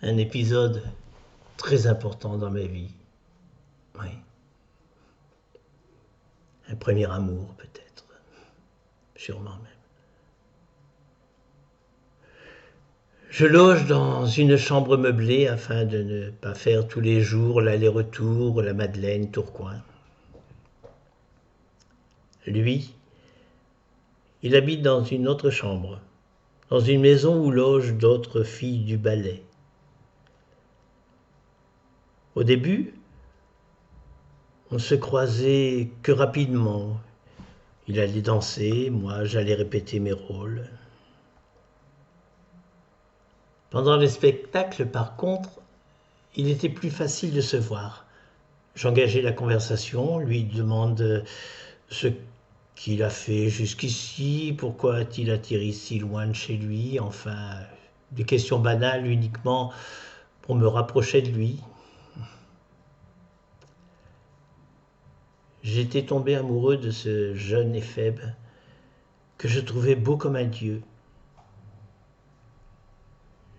un épisode très important dans ma vie. Oui. Un premier amour, peut-être. Sûrement même. Je loge dans une chambre meublée afin de ne pas faire tous les jours l'aller-retour, la Madeleine, Tourcoing. Lui, il habite dans une autre chambre, dans une maison où logent d'autres filles du ballet. Au début, on se croisait que rapidement. Il allait danser, moi j'allais répéter mes rôles. Pendant les spectacles, par contre, il était plus facile de se voir. J'engageais la conversation, lui demande ce qu'il a fait jusqu'ici, pourquoi a-t-il atterri si loin de chez lui, enfin, des questions banales uniquement pour me rapprocher de lui. J'étais tombé amoureux de ce jeune éphèbe que je trouvais beau comme un dieu.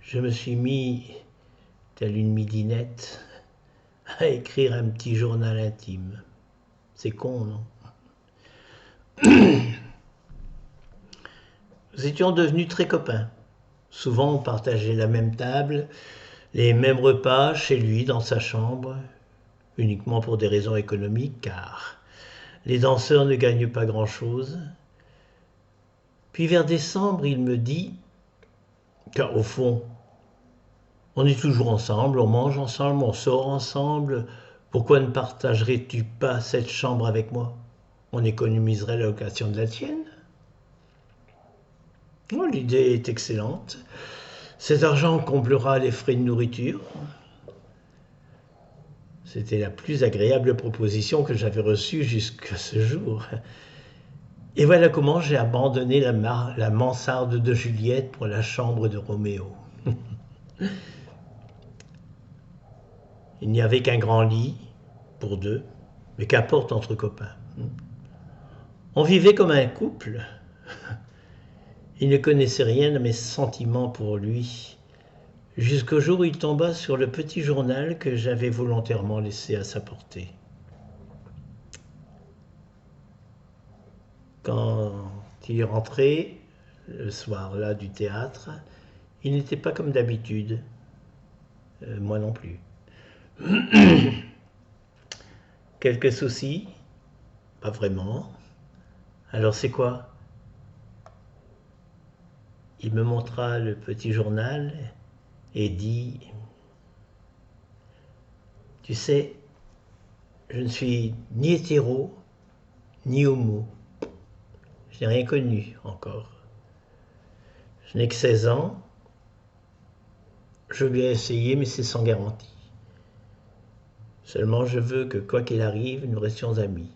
Je me suis mis, telle une midinette, à écrire un petit journal intime. C'est con, non? Nous étions devenus très copains. Souvent, on partageait la même table, les mêmes repas chez lui, dans sa chambre, uniquement pour des raisons économiques, car les danseurs ne gagnent pas grand-chose. Puis vers décembre, il me dit, car au fond, on est toujours ensemble, on mange ensemble, on sort ensemble, pourquoi ne partagerais-tu pas cette chambre avec moi? On économiserait la location de la tienne. Oh, l'idée est excellente. Cet argent comblera les frais de nourriture. C'était la plus agréable proposition que j'avais reçue jusqu'à ce jour. Et voilà comment j'ai abandonné la mansarde de Juliette pour la chambre de Roméo. Il n'y avait qu'un grand lit pour deux, mais qu'importe entre copains. On vivait comme un couple. Il ne connaissait rien de mes sentiments pour lui, jusqu'au jour où il tomba sur le petit journal que j'avais volontairement laissé à sa portée. Quand il est rentré, le soir-là du théâtre, il n'était pas comme d'habitude. Moi non plus. Quelques soucis? Pas vraiment. Alors c'est quoi? Il me montra le petit journal et dit « Tu sais, je ne suis ni hétéro, ni homo. Je n'ai rien connu encore. Je n'ai que 16 ans. Je vais essayer, mais c'est sans garantie. Seulement, je veux que, quoi qu'il arrive, nous restions amis. »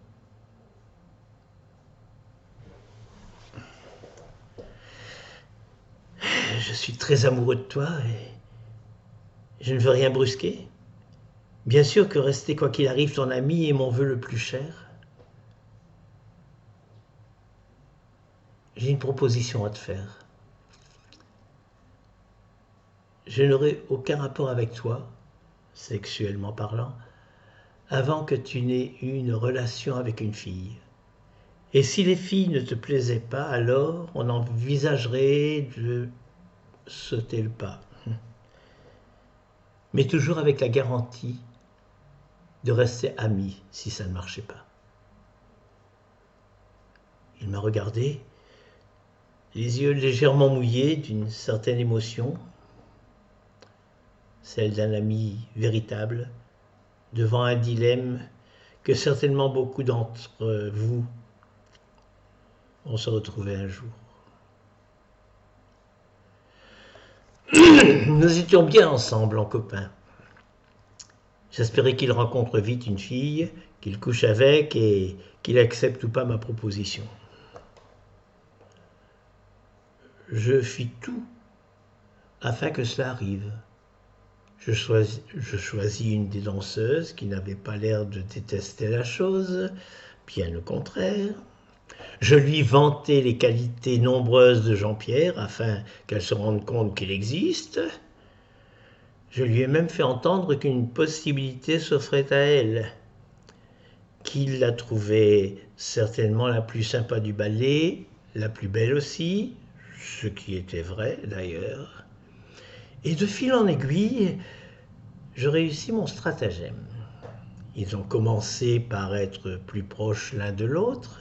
Je suis très amoureux de toi et je ne veux rien brusquer. Bien sûr que rester quoi qu'il arrive ton ami est mon vœu le plus cher. J'ai une proposition à te faire. Je n'aurai aucun rapport avec toi, sexuellement parlant, avant que tu n'aies eu une relation avec une fille. Et si les filles ne te plaisaient pas, alors on envisagerait de sauter le pas. Mais toujours avec la garantie de rester amis si ça ne marchait pas. Il m'a regardé, les yeux légèrement mouillés d'une certaine émotion, celle d'un ami véritable, devant un dilemme que certainement beaucoup d'entre vous vont se retrouver un jour. Nous étions bien ensemble en copains. J'espérais qu'il rencontre vite une fille, qu'il couche avec et qu'il accepte ou pas ma proposition. Je fis tout afin que cela arrive. Je choisis une des danseuses qui n'avait pas l'air de détester la chose, bien au contraire. Je lui vantais les qualités nombreuses de Jean-Pierre afin qu'elle se rende compte qu'il existe. Je lui ai même fait entendre qu'une possibilité s'offrait à elle, qu'il la trouvait certainement la plus sympa du ballet, la plus belle aussi, ce qui était vrai d'ailleurs. Et de fil en aiguille, je réussis mon stratagème. Ils ont commencé par être plus proches l'un de l'autre,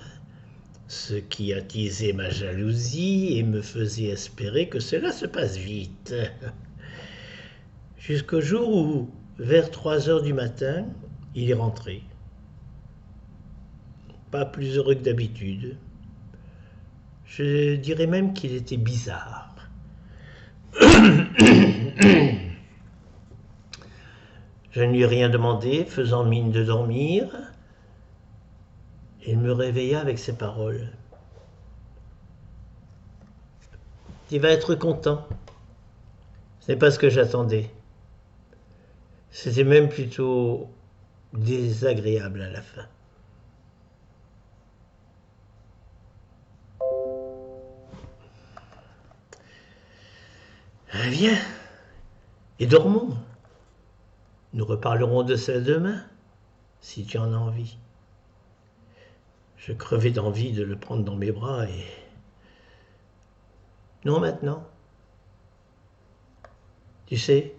ce qui attisait ma jalousie et me faisait espérer que cela se passe vite. Jusqu'au jour où, vers 3 heures du matin, il est rentré. Pas plus heureux que d'habitude. Je dirais même qu'il était bizarre. Je ne lui ai rien demandé, faisant mine de dormir. Il me réveilla avec ces paroles. « Tu vas être content. Ce n'est pas ce que j'attendais. » C'était même plutôt désagréable à la fin. Viens et dormons. Nous reparlerons de ça demain, si tu en as envie. Je crevais d'envie de le prendre dans mes bras et... Non maintenant. Tu sais,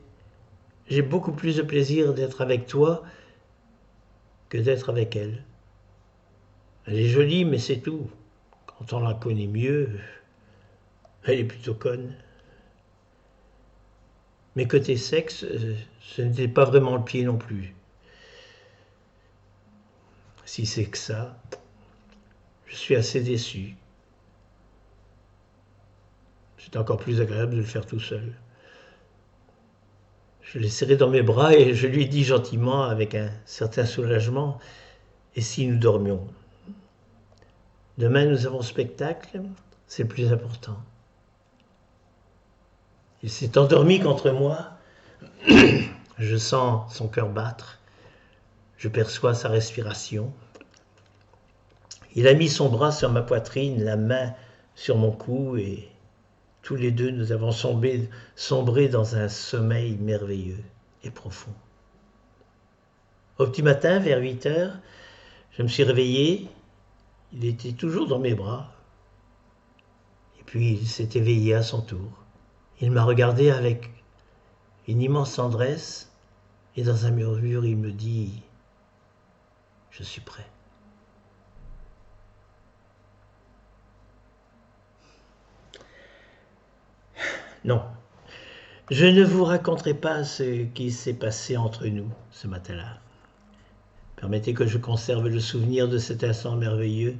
j'ai beaucoup plus de plaisir d'être avec toi que d'être avec elle. Elle est jolie, mais c'est tout. Quand on la connaît mieux, elle est plutôt conne. Mais côté sexe, ce n'était pas vraiment le pied non plus. Si c'est que ça, je suis assez déçu. C'est encore plus agréable de le faire tout seul. Je l'ai serré dans mes bras et je lui ai dit gentiment, avec un certain soulagement, « Et si nous dormions ? Demain nous avons spectacle, c'est le plus important. » Il s'est endormi contre moi. Je sens son cœur battre. Je perçois sa respiration. Il a mis son bras sur ma poitrine, la main sur mon cou et tous les deux nous avons sombré dans un sommeil merveilleux et profond. Au petit matin, vers 8 heures, je me suis réveillé. Il était toujours dans mes bras. Et puis il s'est éveillé à son tour. Il m'a regardé avec une immense tendresse et dans un murmure, il me dit « Je suis prêt ». Non, je ne vous raconterai pas ce qui s'est passé entre nous ce matin-là. Permettez que je conserve le souvenir de cet instant merveilleux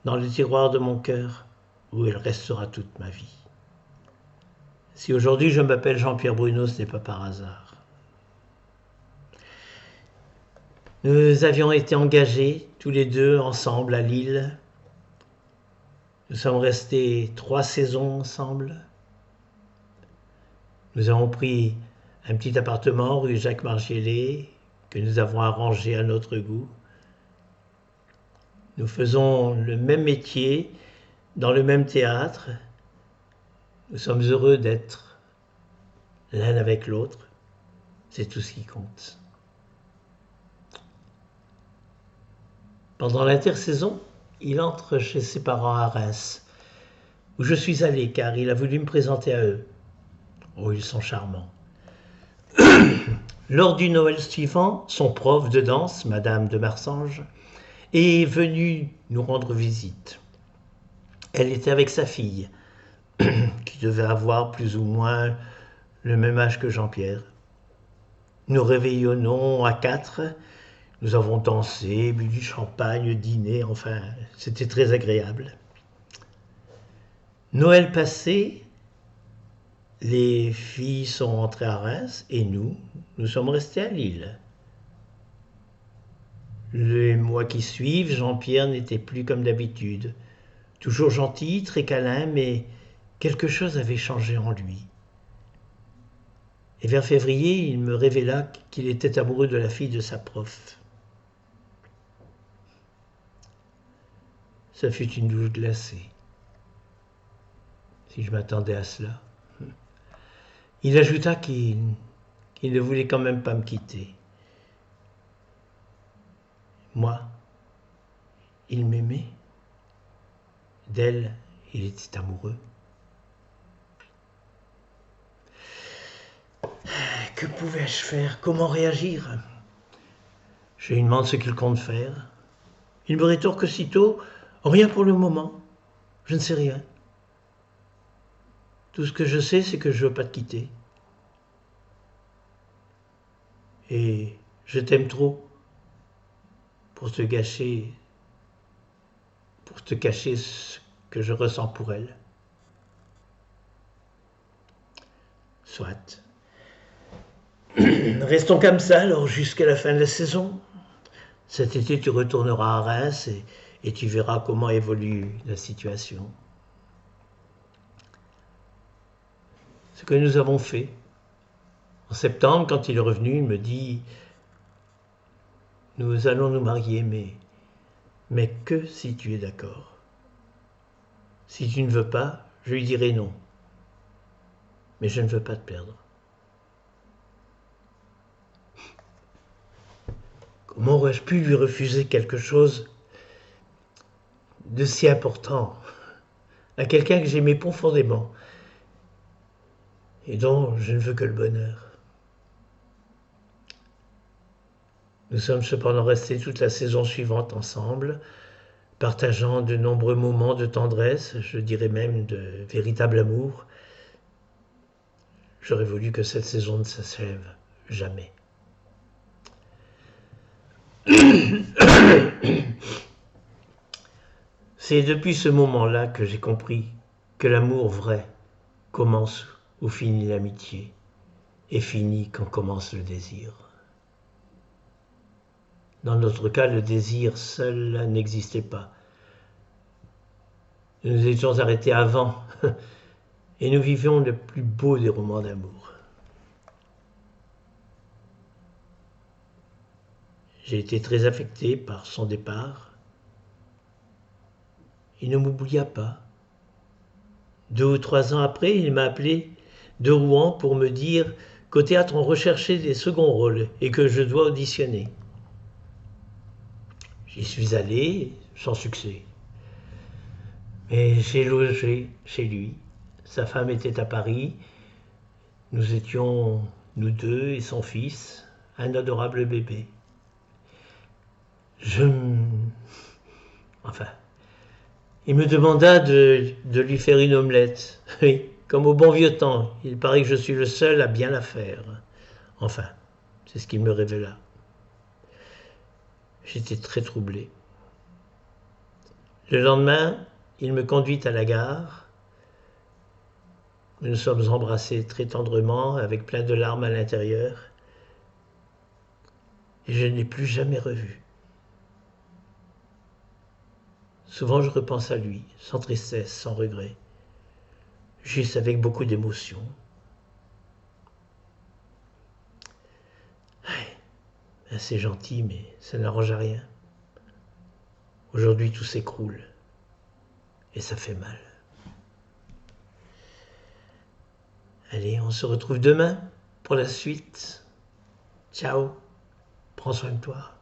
dans le tiroir de mon cœur où il restera toute ma vie. Si aujourd'hui je m'appelle Jean-Pierre Bruno, ce n'est pas par hasard. Nous avions été engagés tous les deux ensemble à Lille. Nous sommes restés 3 saisons ensemble. Nous avons pris un petit appartement rue Jacques Margiela que nous avons arrangé à notre goût. Nous faisons le même métier dans le même théâtre. Nous sommes heureux d'être l'un avec l'autre. C'est tout ce qui compte. Pendant l'intersaison, il entre chez ses parents à Reims, où je suis allé car il a voulu me présenter à eux. Oh, ils sont charmants. Lors du Noël suivant, son prof de danse, Madame de Marsange, est venue nous rendre visite. Elle était avec sa fille, qui devait avoir plus ou moins le même âge que Jean-Pierre. Nous réveillonnons à 4, nous avons dansé, bu du champagne, dîné, enfin, c'était très agréable. Noël passé, les filles sont rentrées à Reims et nous sommes restés à Lille. Les mois qui suivent, Jean-Pierre n'était plus comme d'habitude. Toujours gentil, très câlin, mais quelque chose avait changé en lui. Et vers février, il me révéla qu'il était amoureux de la fille de sa prof. Ça fut une douche glacée, si je m'attendais à cela. Il ajouta qu'il qu'il ne voulait quand même pas me quitter. Moi, il m'aimait. D'elle, il était amoureux. Que pouvais-je faire? Comment réagir? Je lui demande ce qu'il compte faire. Il me rétorque aussitôt: rien pour le moment. Je ne sais rien. Tout ce que je sais, c'est que je ne veux pas te quitter. Et je t'aime trop pour te cacher ce que je ressens pour elle. Soit. Restons comme ça alors jusqu'à la fin de la saison. Cet été, tu retourneras à Reims et tu verras comment évolue la situation. Ce que nous avons fait. En septembre, quand il est revenu, il me dit: nous allons nous marier, mais que si tu es d'accord. Si tu ne veux pas, je lui dirai non. Mais je ne veux pas te perdre. Comment aurais-je pu lui refuser quelque chose de si important à quelqu'un que j'aimais profondément et dont je ne veux que le bonheur? Nous sommes cependant restés toute la saison suivante ensemble, partageant de nombreux moments de tendresse, je dirais même de véritable amour. J'aurais voulu que cette saison ne s'achève jamais. C'est depuis ce moment-là que j'ai compris que l'amour vrai commence où finit l'amitié et finit quand commence le désir. Dans notre cas, le désir seul n'existait pas. Nous nous étions arrêtés avant et nous vivions le plus beau des romans d'amour. J'ai été très affecté par son départ. Il ne m'oublia pas. 2 ou 3 ans après, il m'a appelé de Rouen pour me dire qu'au théâtre on recherchait des seconds rôles et que je dois auditionner. J'y suis allé, sans succès. Mais j'ai logé chez lui. Sa femme était à Paris. Nous étions, nous deux et son fils, un adorable bébé. Enfin, il me demanda de lui faire une omelette. Oui, comme au bon vieux temps. Il paraît que je suis le seul à bien la faire. Enfin, c'est ce qu'il me révéla. J'étais très troublé. Le lendemain, il me conduit à la gare. Nous nous sommes embrassés très tendrement, avec plein de larmes à l'intérieur. Et je ne l'ai plus jamais revu. Souvent, je repense à lui, sans tristesse, sans regret, juste avec beaucoup d'émotion. C'est gentil, mais ça n'arrange rien. Aujourd'hui, tout s'écroule. Et ça fait mal. Allez, on se retrouve demain pour la suite. Ciao, prends soin de toi.